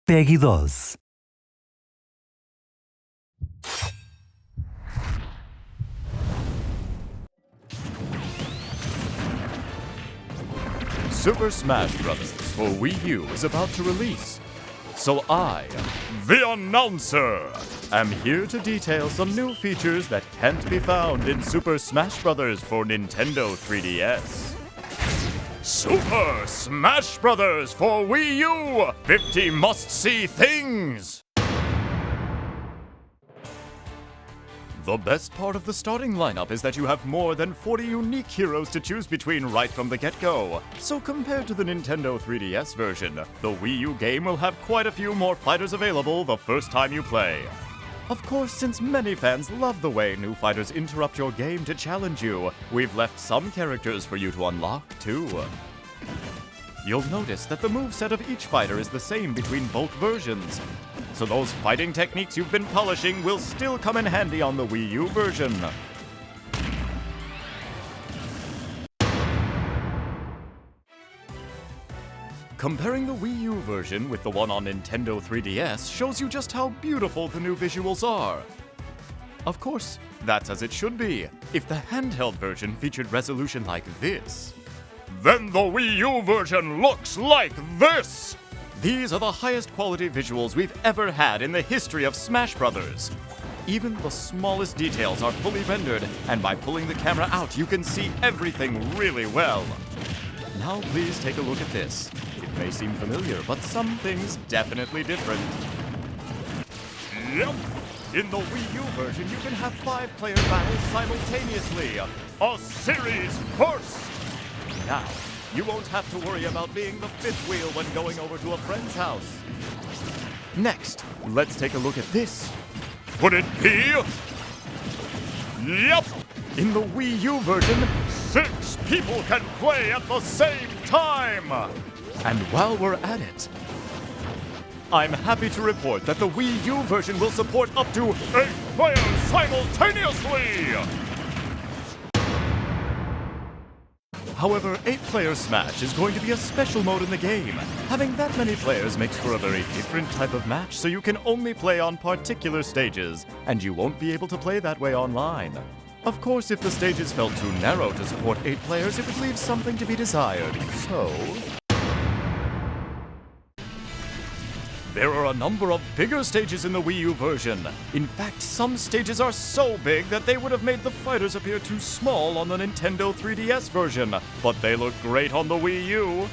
Pegue dose. Super Smash Bros. For Wii U is about to release. So I, the announcer, am here to detail some new features that can't be found in Super Smash Bros. For Nintendo 3DS. Super Smash Bros. For Wii U! 50 must-see things! The best part of the starting lineup is that you have more than 40 unique heroes to choose between right from the get-go. So compared to the Nintendo 3DS version, the Wii U game will have quite a few more fighters available the first time you play. Of course, since many fans love the way new fighters interrupt your game to challenge you, we've left some characters for you to unlock too. You'll notice that the moveset of each fighter is the same between both versions. So those fighting techniques you've been polishing will still come in handy on the Wii U version. Comparing the Wii U version with the one on Nintendo 3DS shows you just how beautiful the new visuals are. Of course, that's as it should be. If the handheld version featured resolution like this, then the Wii U version looks like this! These are the highest quality visuals we've ever had in the history of Smash Bros. Even the smallest details are fully rendered, and by pulling the camera out, you can see everything really well. Now please take a look at this. It may seem familiar, but some things definitely different. Yep! In the Wii U version, you can have 5-player battles simultaneously. A series first! Now, you won't have to worry about being the fifth wheel when going over to a friend's house. Next, let's take a look at this. Would it be? Yep! In the Wii U version, 6 people can play at the same time! And while we're at it, I'm happy to report that the Wii U version will support up to 8 players simultaneously! However, 8-player Smash is going to be a special mode in the game. Having that many players makes for a very different type of match, so you can only play on particular stages, and you won't be able to play that way online. Of course, if the stages felt too narrow to support 8 players, it would leave something to be desired. So there are a number of bigger stages in the Wii U version. In fact, some stages are so big that they would have made the fighters appear too small on the Nintendo 3DS version, but they look great on the Wii U.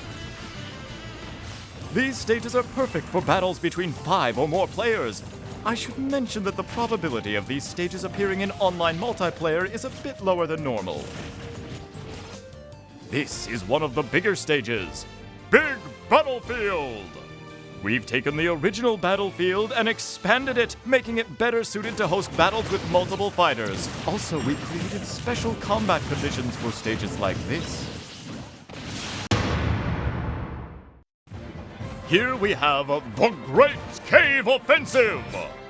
These stages are perfect for battles between 5 or more players. I should mention that the probability of these stages appearing in online multiplayer is a bit lower than normal. This is one of the bigger stages, Big Battlefield! We've taken the original battlefield and expanded it, making it better suited to host battles with multiple fighters. Also, we've created special combat conditions for stages like this. Here we have the Great Cave Offensive!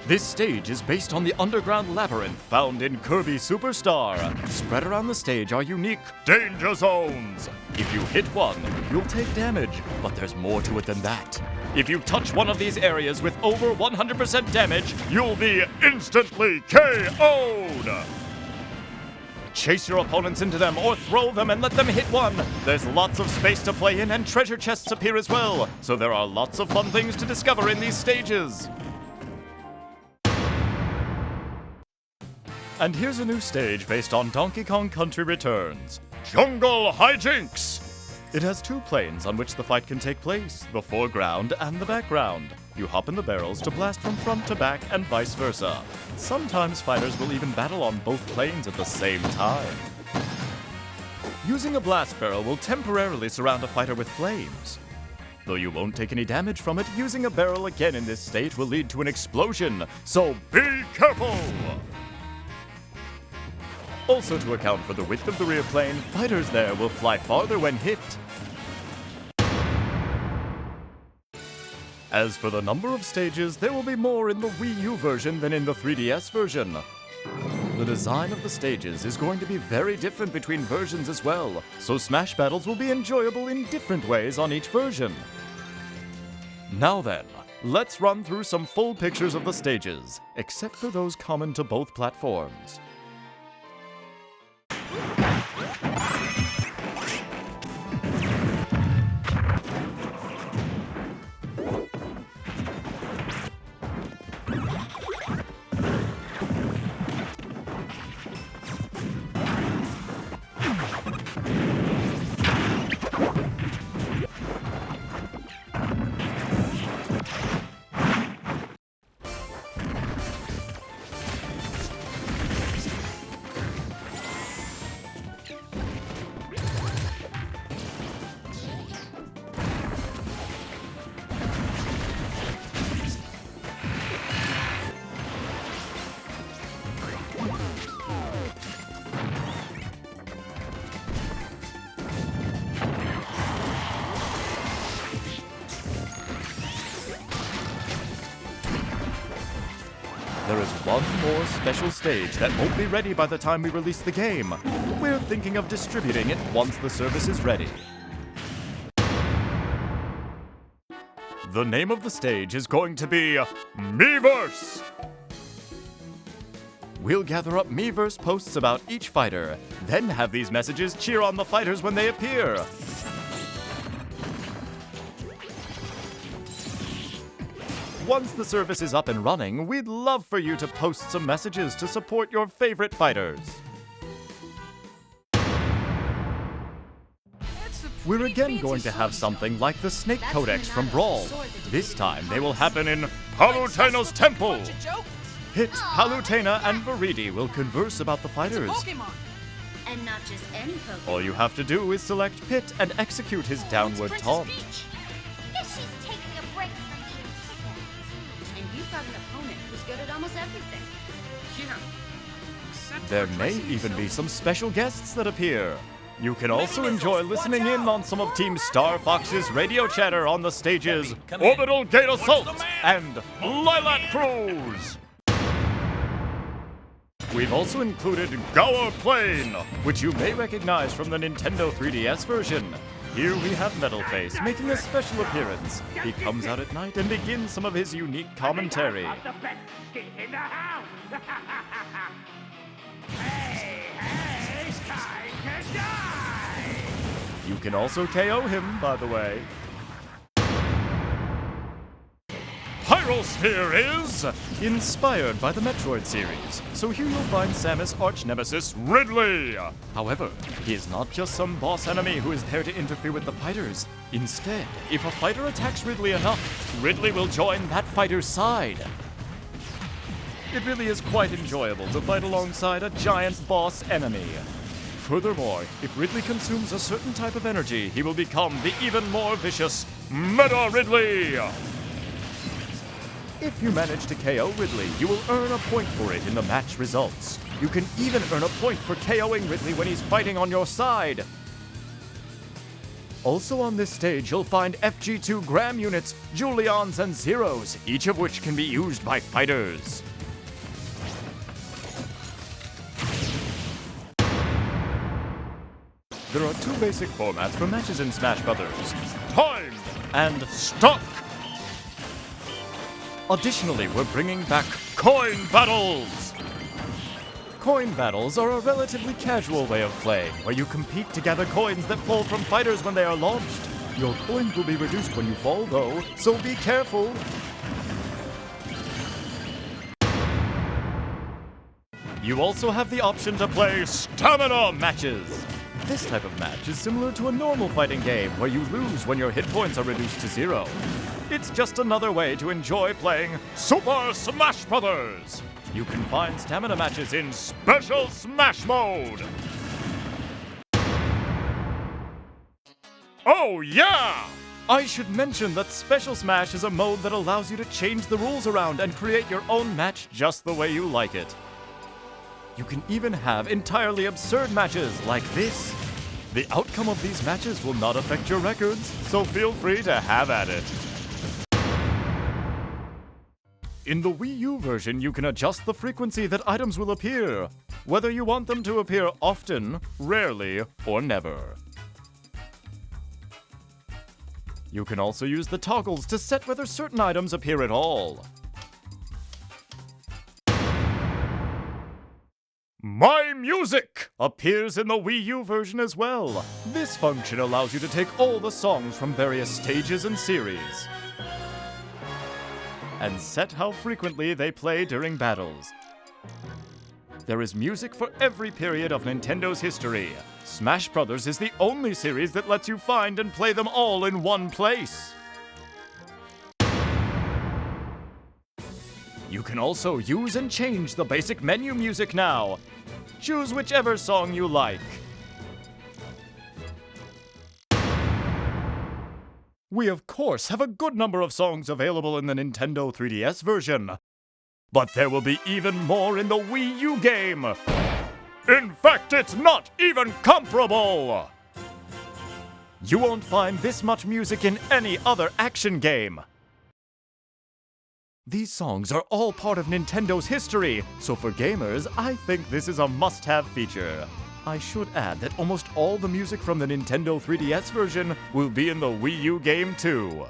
This stage is based on the underground labyrinth found in Kirby Superstar. Spread around the stage are unique danger zones. If you hit one, you'll take damage, but there's more to it than that. If you touch one of these areas with over 100% damage, you'll be instantly KO'd! Chase your opponents into them or throw them and let them hit one. There's lots of space to play in and treasure chests appear as well, so there are lots of fun things to discover in these stages. And here's a new stage based on Donkey Kong Country Returns, Jungle Hijinks! It has 2 planes on which the fight can take place, the foreground and the background. You hop in the barrels to blast from front to back and vice versa. Sometimes fighters will even battle on both planes at the same time. Using a blast barrel will temporarily surround a fighter with flames. Though you won't take any damage from it, using a barrel again in this state will lead to an explosion, so be careful! Also, to account for the width of the rear plane, fighters there will fly farther when hit. As for the number of stages, there will be more in the Wii U version than in the 3DS version. The design of the stages is going to be very different between versions as well, so Smash battles will be enjoyable in different ways on each version. Now then, Let's run through some full pictures of the stages, except for those common to both platforms. There is one more special stage that won't be ready by the time we release the game. We're thinking of distributing it once the service is ready. The name of the stage is going to be Miiverse! We'll gather up Miiverse posts about each fighter, then have these messages cheer on the fighters when they appear. Once the service is up and running, we'd love for you to post some messages to support your favorite fighters. We're again going to have something like the Snake Codex from Brawl. This time they will happen in Palutena's temple. Hit, Palutena, and Viridi will converse about the fighters. And not just any Pokemon. All you have to do is select Pit and execute his downward taunt. Guess she's taking a break from being chicken. And you've got an opponent who's good at almost everything. Yeah. There may even be some special guests that appear. You can also enjoy listening in on some of Team Star Fox's radio chatter on the stages Orbital Gate Assault and Lilac Cruise. We've also included Gower Plane, which you may recognize from the Nintendo 3DS version. Here we have Metalface making a special appearance. He comes out at night and begins some of his unique commentary. You can also KO him, by the way. Pyrosphere is inspired by the Metroid series, so here you'll find Samus' arch-nemesis, Ridley. However, he is not just some boss enemy who is there to interfere with the fighters. Instead, if a fighter attacks Ridley enough, Ridley will join that fighter's side. It really is quite enjoyable to fight alongside a giant boss enemy. Furthermore, if Ridley consumes a certain type of energy, he will become the even more vicious Meta Ridley! If you manage to KO Ridley, you will earn a point for it in the match results. You can even earn a point for KOing Ridley when he's fighting on your side. Also on this stage, you'll find FG2 Gram units, Julians, and Zeros, each of which can be used by fighters. There are two basic formats for matches in Smash Brothers: Time and Stock. Additionally, we're bringing back Coin Battles! Coin Battles are a relatively casual way of playing, where you compete to gather coins that fall from fighters when they are launched. Your coins will be reduced when you fall, though, so be careful! You also have the option to play Stamina Matches! This type of match is similar to a normal fighting game, where you lose when your hit points are reduced to 0. It's just another way to enjoy playing Super Smash Brothers! You can find stamina matches in Special Smash Mode! Oh yeah! I should mention that Special Smash is a mode that allows you to change the rules around and create your own match just the way you like it. You can even have entirely absurd matches like this. The outcome of these matches will not affect your records, so feel free to have at it. In the Wii U version, you can adjust the frequency that items will appear, whether you want them to appear often, rarely, or never. You can also use the toggles to set whether certain items appear at all. My Music appears in the Wii U version as well. This function allows you to take all the songs from various stages and series and set how frequently they play during battles. There is music for every period of Nintendo's history. Smash Bros. Is the only series that lets you find and play them all in one place. You can also use and change the basic menu music now. Choose whichever song you like. We of course have a good number of songs available in the Nintendo 3DS version, but there will be even more in the Wii U game. In fact, it's not even comparable! You won't find this much music in any other action game. These songs are all part of Nintendo's history, so for gamers, I think this is a must-have feature. I should add that almost all the music from the Nintendo 3DS version will be in the Wii U game too.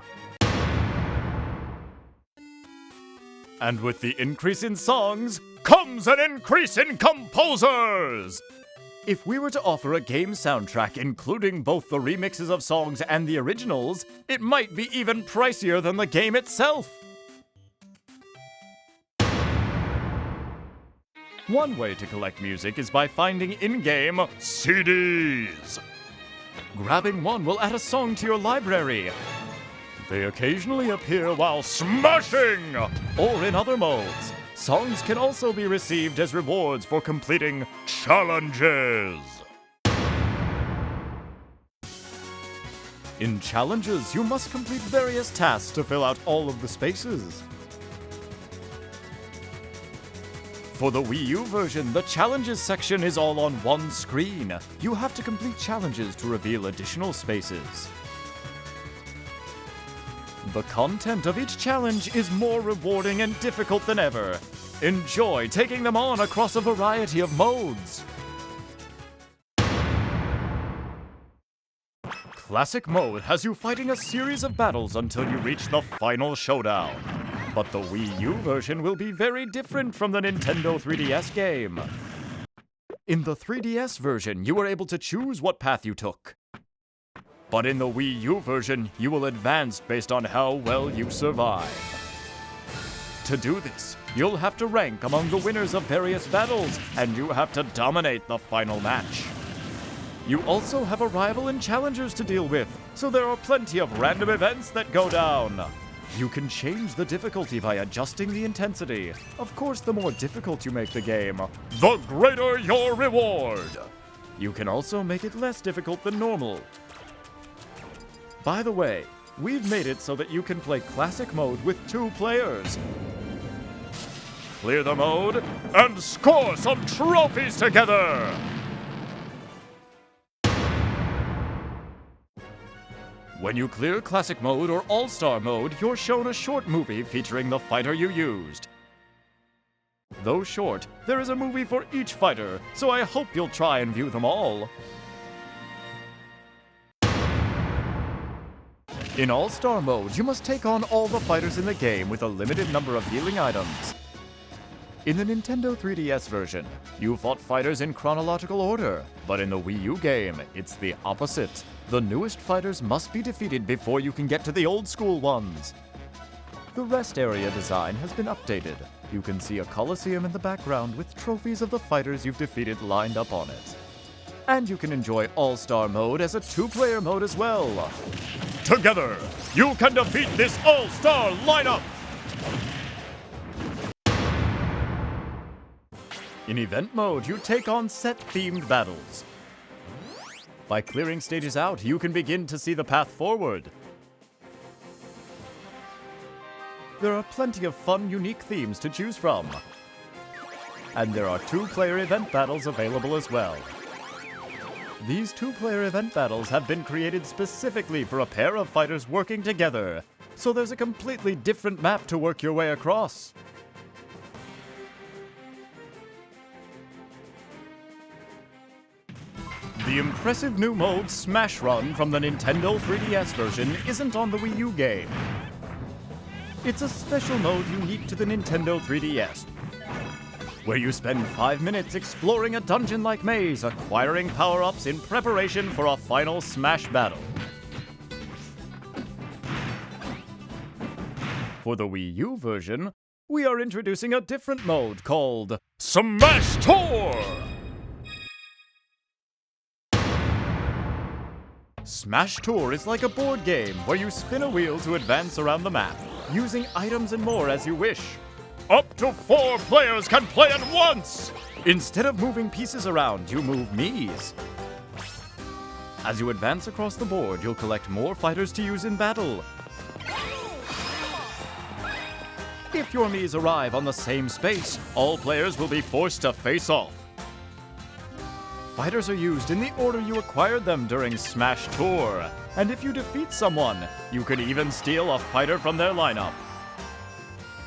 And with the increase in songs, comes an increase in composers! If we were to offer a game soundtrack including both the remixes of songs and the originals, it might be even pricier than the game itself! One way to collect music is by finding in-game CDs. Grabbing one will add a song to your library. They occasionally appear while smashing, or in other modes. Songs can also be received as rewards for completing challenges. In challenges, you must complete various tasks to fill out all of the spaces. For the Wii U version, the challenges section is all on one screen. You have to complete challenges to reveal additional spaces. The content of each challenge is more rewarding and difficult than ever. Enjoy taking them on across a variety of modes. Classic Mode has you fighting a series of battles until you reach the final showdown. But the Wii U version will be very different from the Nintendo 3DS game. In the 3DS version, you were able to choose what path you took. But in the Wii U version, you will advance based on how well you survive. To do this, you'll have to rank among the winners of various battles, and you have to dominate the final match. You also have a rival and challengers to deal with, so there are plenty of random events that go down. You can change the difficulty by adjusting the intensity. Of course, the more difficult you make the game, the greater your reward! You can also make it less difficult than normal. By the way, we've made it so that you can play Classic Mode with 2 players. Clear the mode and score some trophies together! When you clear Classic Mode or All-Star Mode, you're shown a short movie featuring the fighter you used. Though short, there is a movie for each fighter, so I hope you'll try and view them all. In All-Star Mode, you must take on all the fighters in the game with a limited number of healing items. In the Nintendo 3DS version, you fought fighters in chronological order, but in the Wii U game, it's the opposite. The newest fighters must be defeated before you can get to the old-school ones. The rest area design has been updated. You can see a coliseum in the background with trophies of the fighters you've defeated lined up on it. And you can enjoy All-Star Mode as a 2-player mode as well. Together, you can defeat this All-Star lineup! In Event Mode, you take on set-themed battles. By clearing stages out, you can begin to see the path forward. There are plenty of fun, unique themes to choose from. And there are 2-player event battles available as well. These 2-player event battles have been created specifically for a pair of fighters working together, so there's a completely different map to work your way across. The impressive new mode Smash Run from the Nintendo 3DS version isn't on the Wii U game. It's a special mode unique to the Nintendo 3DS, where you spend 5 minutes exploring a dungeon-like maze, acquiring power-ups in preparation for a final Smash battle. For the Wii U version, we are introducing a different mode called Smash Tour! Smash Tour is like a board game where you spin a wheel to advance around the map, using items and more as you wish. Up to 4 players can play at once! Instead of moving pieces around, you move Miis. As you advance across the board, you'll collect more fighters to use in battle. If your Miis arrive on the same space, all players will be forced to face off. Fighters are used in the order you acquired them during Smash Tour, and if you defeat someone, you could even steal a fighter from their lineup.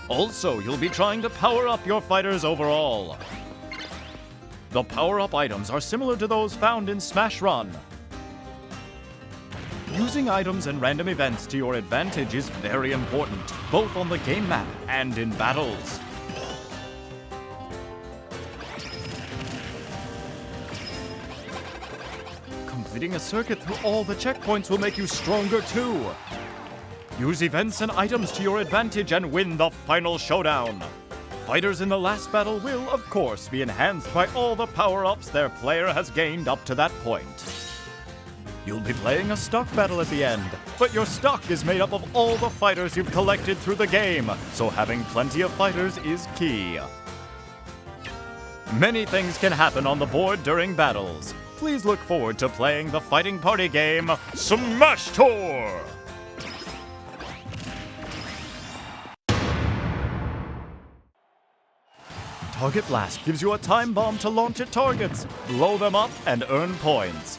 Also, you'll be trying to power up your fighters overall. The power-up items are similar to those found in Smash Run. Using items and random events to your advantage is very important, both on the game map and in battles. Completing a circuit through all the checkpoints will make you stronger too. Use events and items to your advantage and win the final showdown. Fighters in the last battle will, of course, be enhanced by all the power-ups their player has gained up to that point. You'll be playing a stock battle at the end, but your stock is made up of all the fighters you've collected through the game, so having plenty of fighters is key. Many things can happen on the board during battles. Please look forward to playing the fighting party game, Smash Tour! Target Blast gives you a time bomb to launch at targets, blow them up, and earn points.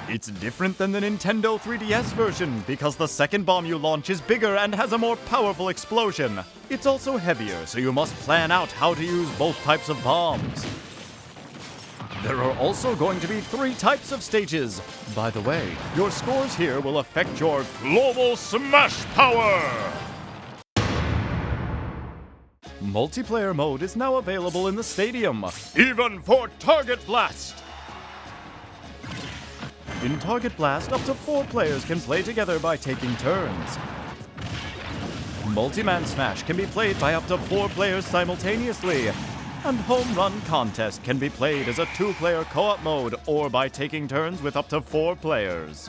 It's different than the Nintendo 3DS version because the second bomb you launch is bigger and has a more powerful explosion. It's also heavier, so you must plan out how to use both types of bombs. There are also going to be 3 types of stages. By the way, your scores here will affect your global Smash power! Multiplayer mode is now available in the stadium, even for Target Blast! In Target Blast, up to 4 players can play together by taking turns. Multi-Man Smash can be played by up to 4 players simultaneously, and Home Run Contest can be played as a 2-player co-op mode or by taking turns with up to 4 players.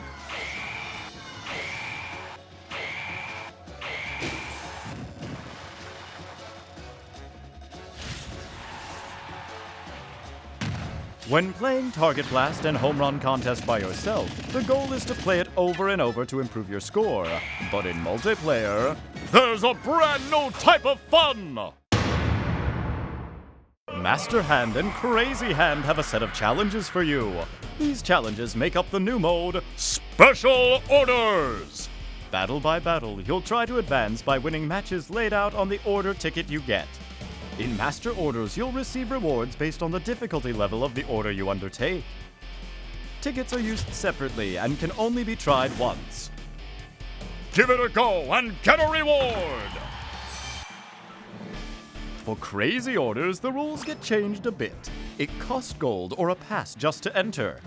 When playing Target Blast and Home Run Contest by yourself, the goal is to play it over and over to improve your score. But in multiplayer, there's a brand new type of fun! Master Hand and Crazy Hand have a set of challenges for you. These challenges make up the new mode, Special Orders! Battle by battle, you'll try to advance by winning matches laid out on the order ticket you get. In Master Orders, you'll receive rewards based on the difficulty level of the order you undertake. Tickets are used separately and can only be tried once. Give it a go and get a reward! For Crazy Orders, the rules get changed a bit. It costs gold or a pass just to enter.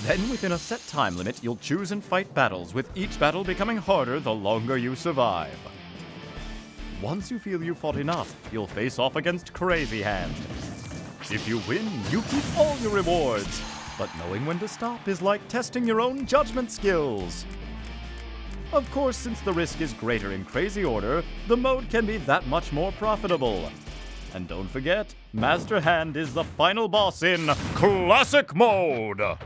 Then, within a set time limit, you'll choose and fight battles, with each battle becoming harder the longer you survive. Once you feel you've fought enough, you'll face off against Crazy Hand. If you win, you keep all your rewards. But knowing when to stop is like testing your own judgment skills. Of course, since the risk is greater in Crazy Order, the mode can be that much more profitable. And don't forget, Master Hand is the final boss in Classic Mode!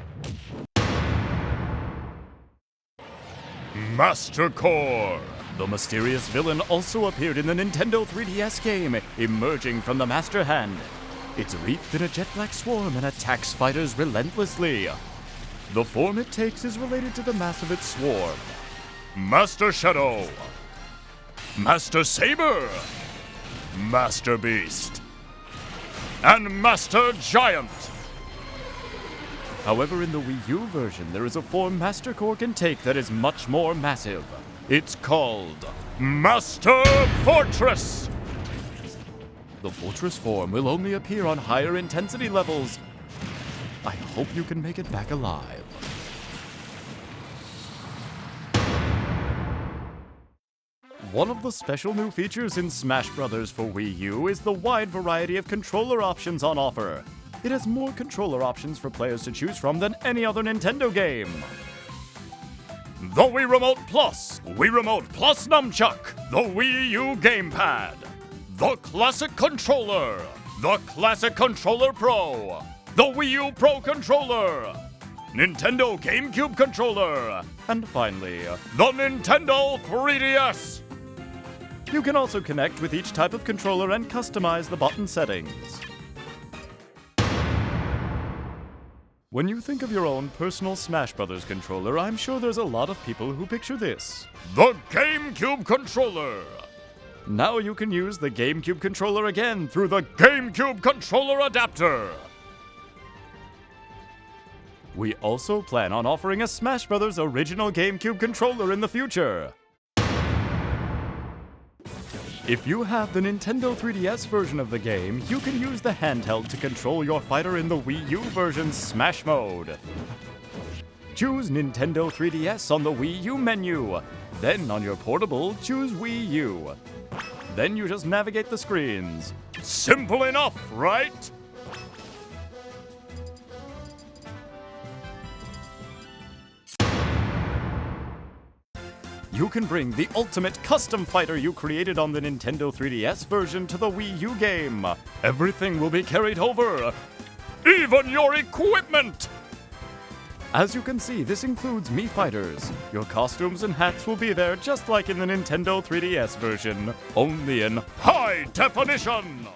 Master Core! The mysterious villain also appeared in the Nintendo 3DS game, emerging from the Master Hand. It's wreathed in a jet black swarm and attacks fighters relentlessly. The form it takes is related to the mass of its swarm. Master Shadow, Master Saber, Master Beast, and Master Giant. However, in the Wii U version, there is a form Master Core can take that is much more massive. It's called Master Fortress! The Fortress form will only appear on higher intensity levels. I hope you can make it back alive. One of the special new features in Smash Bros. For Wii U is the wide variety of controller options on offer. It has more controller options for players to choose from than any other Nintendo game. The Wii Remote Plus, Wii Remote Plus Nunchuck, the Wii U GamePad, the Classic Controller, the Classic Controller Pro, the Wii U Pro Controller, Nintendo GameCube Controller, and finally, the Nintendo 3DS. You can also connect with each type of controller and customize the button settings. When you think of your own personal Smash Bros. Controller, I'm sure there's a lot of people who picture this. The GameCube Controller! Now you can use the GameCube Controller again through the GameCube Controller Adapter! We also plan on offering a Smash Bros. Original GameCube controller in the future. If you have the Nintendo 3DS version of the game, you can use the handheld to control your fighter in the Wii U version's Smash mode. Choose Nintendo 3DS on the Wii U menu. Then on your portable, choose Wii U. Then you just navigate the screens. Simple enough, right? You can bring the ultimate custom fighter you created on the Nintendo 3DS version to the Wii U game. Everything will be carried over, even your equipment! As you can see, this includes Mii Fighters. Your costumes and hats will be there just like in the Nintendo 3DS version, only in high definition!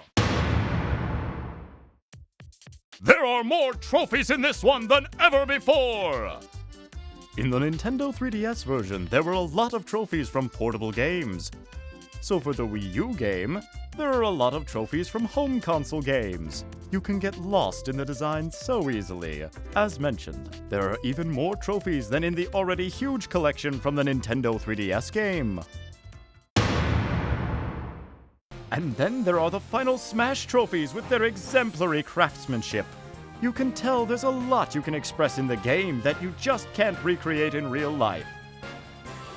There are more trophies in this one than ever before! In the Nintendo 3DS version, there were a lot of trophies from portable games. So for the Wii U game, there are a lot of trophies from home console games. You can get lost in the design so easily. As mentioned, there are even more trophies than in the already huge collection from the Nintendo 3DS game. And then there are the final Smash trophies with their exemplary craftsmanship. You can tell there's a lot you can express in the game that you just can't recreate in real life.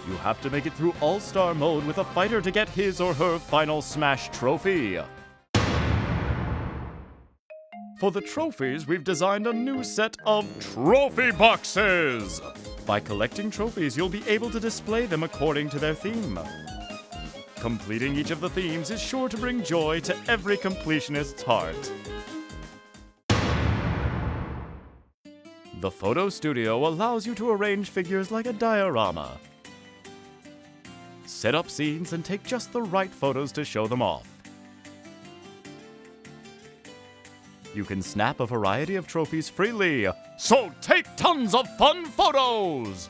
You have to make it through All-Star mode with a fighter to get his or her final Smash trophy. For the trophies, we've designed a new set of trophy boxes! By collecting trophies, you'll be able to display them according to their theme. Completing each of the themes is sure to bring joy to every completionist's heart. The Photo Studio allows you to arrange figures like a diorama. Set up scenes and take just the right photos to show them off. You can snap a variety of trophies freely, so take tons of fun photos!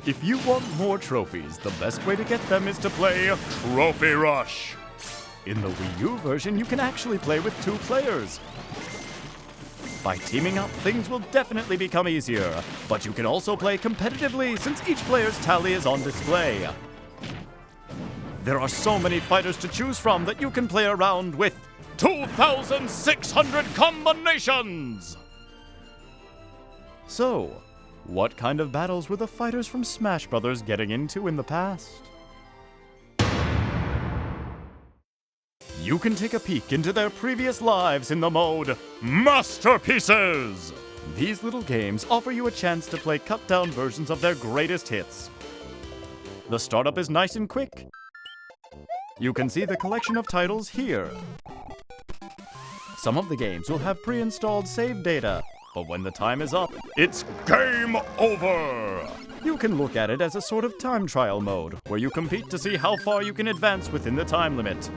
If you want more trophies, the best way to get them is to play Trophy Rush. In the Wii U version, you can actually play with 2 players. By teaming up, things will definitely become easier, but you can also play competitively since each player's tally is on display. There are so many fighters to choose from that you can play around with 2,600 combinations! So, what kind of battles were the fighters from Smash Bros. Getting into in the past? You can take a peek into their previous lives in the mode Masterpieces! These little games offer you a chance to play cut-down versions of their greatest hits. The startup is nice and quick. You can see the collection of titles here. Some of the games will have pre-installed save data, but when the time is up, it's game over! You can look at it as a sort of time trial mode, where you compete to see how far you can advance within the time limit.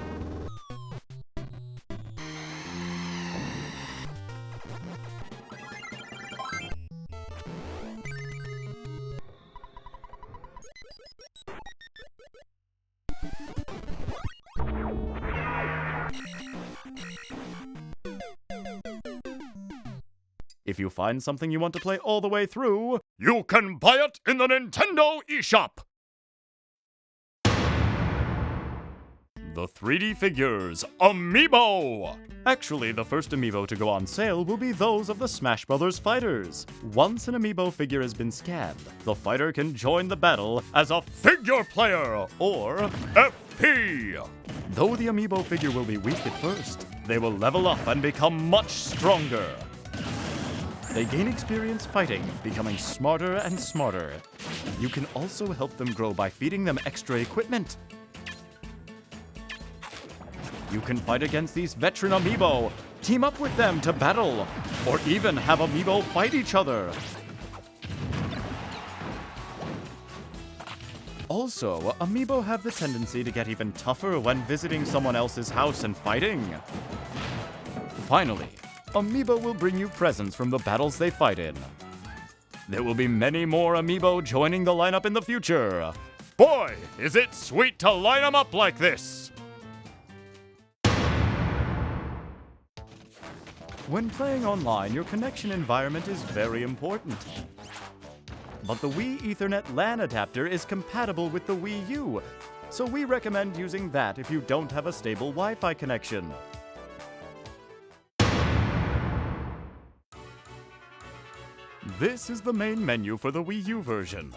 If you find something you want to play all the way through, you can buy it in the Nintendo eShop! The 3D figures, amiibo! Actually, the first amiibo to go on sale will be those of the Smash Bros. Fighters. Once an amiibo figure has been scanned, the fighter can join the battle as a figure player, or FP. Though the amiibo figure will be weak at first, they will level up and become much stronger. They gain experience fighting, becoming smarter and smarter. You can also help them grow by feeding them extra equipment. You can fight against these veteran amiibo, team up with them to battle, or even have amiibo fight each other. Also, amiibo have the tendency to get even tougher when visiting someone else's house and fighting. Finally, amiibo will bring you presents from the battles they fight in. There will be many more amiibo joining the lineup in the future. Boy, is it sweet to line them up like this! When playing online, your connection environment is very important. But the Wii Ethernet LAN adapter is compatible with the Wii U, so we recommend using that if you don't have a stable Wi-Fi connection. This is the main menu for the Wii U version.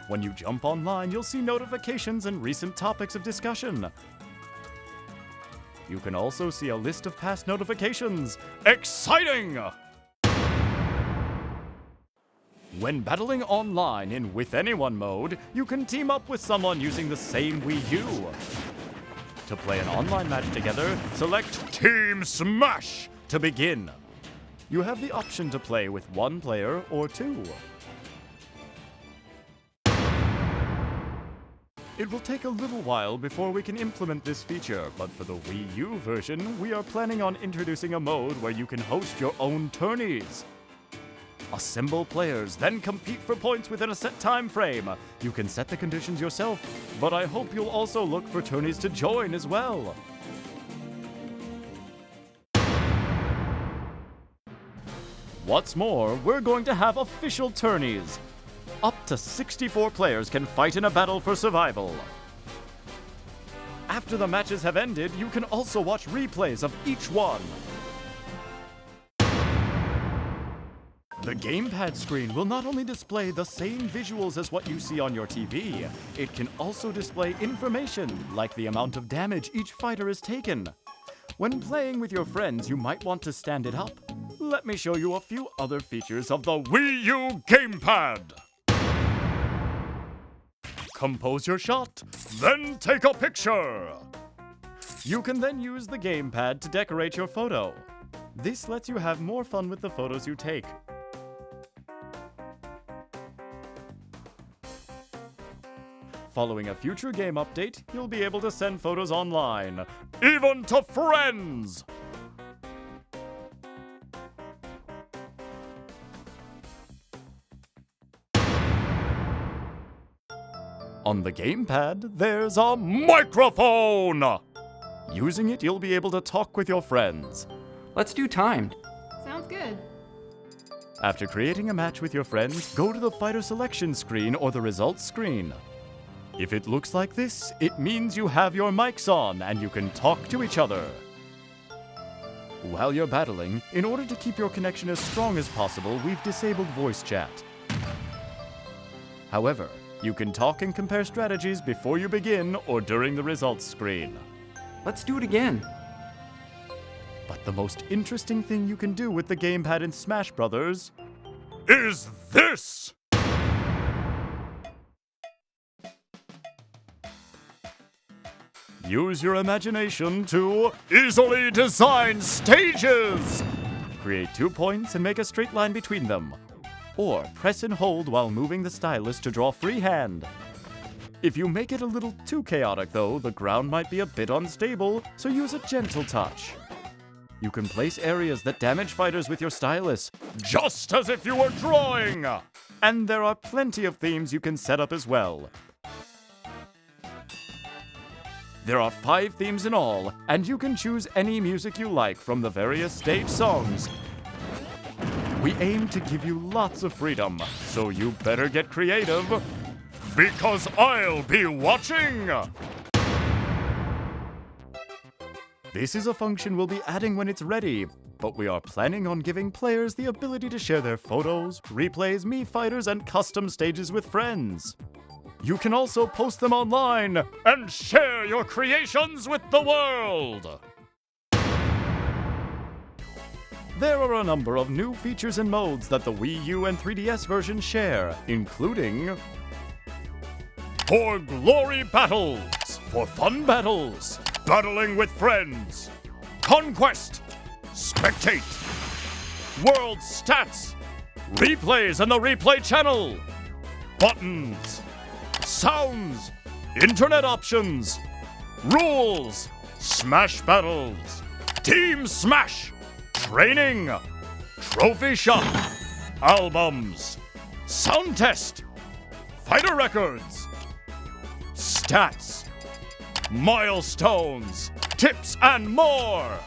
When you jump online, you'll see notifications and recent topics of discussion. You can also see a list of past notifications. Exciting! When battling online in With Anyone mode, you can team up with someone using the same Wii U. To play an online match together, select Team Smash to begin. You have the option to play with one player or two. It will take a little while before we can implement this feature, but for the Wii U version, we are planning on introducing a mode where you can host your own tourneys. Assemble players, then compete for points within a set time frame. You can set the conditions yourself, but I hope you'll also look for tourneys to join as well. What's more, we're going to have official tourneys. Up to 64 players can fight in a battle for survival. After the matches have ended, you can also watch replays of each one. The gamepad screen will not only display the same visuals as what you see on your TV, it can also display information like the amount of damage each fighter has taken. When playing with your friends, you might want to stand it up. Let me show you a few other features of the Wii U GamePad. Compose your shot, then take a picture. You can then use the gamepad to decorate your photo. This lets you have more fun with the photos you take. Following a future game update, you'll be able to send photos online, even to friends! On the gamepad, there's a microphone! Using it, you'll be able to talk with your friends. Let's do timed. Sounds good. After creating a match with your friends, go to the fighter selection screen or the results screen. If it looks like this, it means you have your mics on and you can talk to each other. While you're battling, in order to keep your connection as strong as possible, we've disabled voice chat. However, you can talk and compare strategies before you begin or during the results screen. Let's do it again. But the most interesting thing you can do with the gamepad in Smash Bros. Is this! Use your imagination to easily design stages! Create 2 points and make a straight line between them. Or press and hold while moving the stylus to draw freehand. If you make it a little too chaotic though, the ground might be a bit unstable, so use a gentle touch. You can place areas that damage fighters with your stylus, just as if you were drawing! And there are plenty of themes you can set up as well. There are 5 themes in all, and you can choose any music you like from the various stage songs. We aim to give you lots of freedom, so you better get creative, because I'll be watching! This is a function we'll be adding when it's ready, but we are planning on giving players the ability to share their photos, replays, Mii fighters, and custom stages with friends. You can also post them online and share your creations with the world! There are a number of new features and modes that the Wii U and 3DS versions share, including For Glory Battles, for fun battles, battling with friends, Conquest, Spectate, World Stats, Replays in the Replay Channel, Buttons, Sounds, Internet Options, Rules, Smash Battles, Team Smash, Training, Trophy Shop, Albums, Sound Test, Fighter Records, Stats, Milestones, Tips, and more!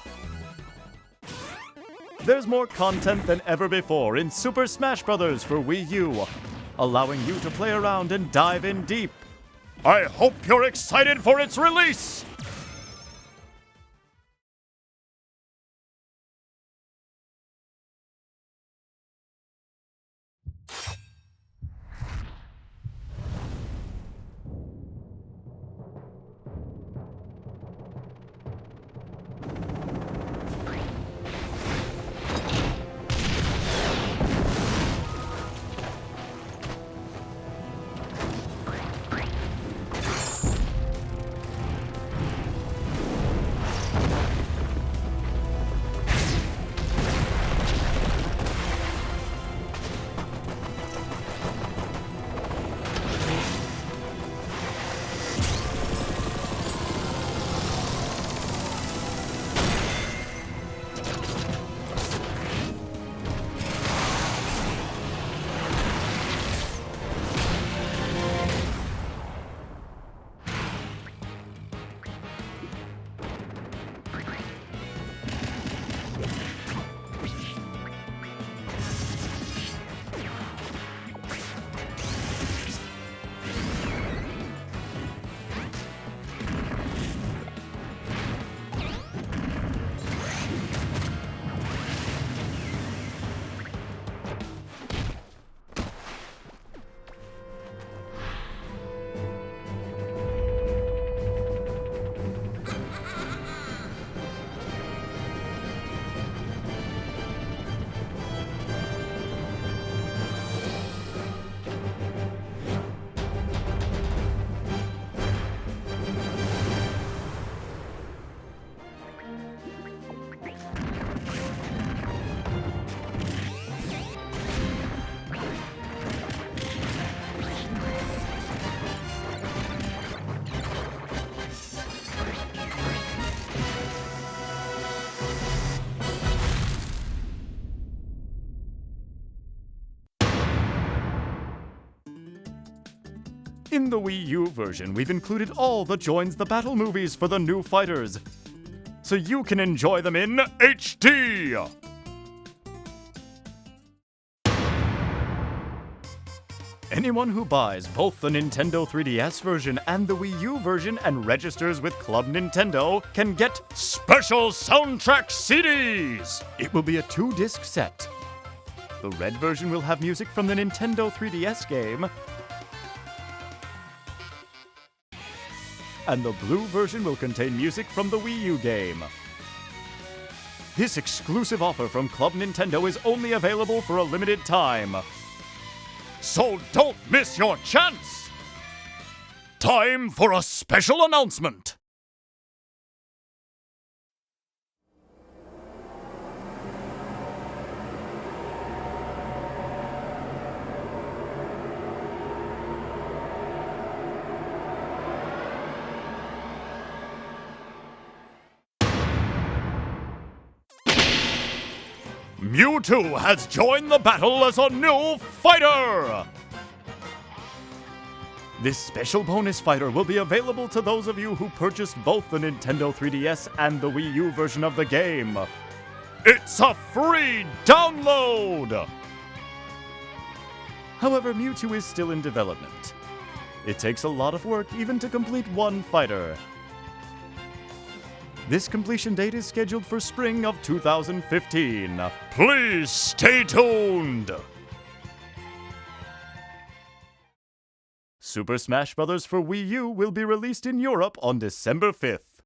There's more content than ever before in Super Smash Bros. For Wii U, allowing you to play around and dive in deep. I hope you're excited for its release! In the Wii U version, we've included all the Joins the Battle movies for the new fighters, so you can enjoy them in HD! Anyone who buys both the Nintendo 3DS version and the Wii U version and registers with Club Nintendo can get special soundtrack CDs! It will be a 2-disc set. The red version will have music from the Nintendo 3DS game, and the blue version will contain music from the Wii U game. This exclusive offer from Club Nintendo is only available for a limited time. So don't miss your chance! Time for a special announcement! Mewtwo has joined the battle as a new fighter! This special bonus fighter will be available to those of you who purchased both the Nintendo 3DS and the Wii U version of the game. It's a free download! However, Mewtwo is still in development. It takes a lot of work even to complete one fighter. This completion date is scheduled for spring of 2015. Please stay tuned! Super Smash Bros. For Wii U will be released in Europe on December 5th.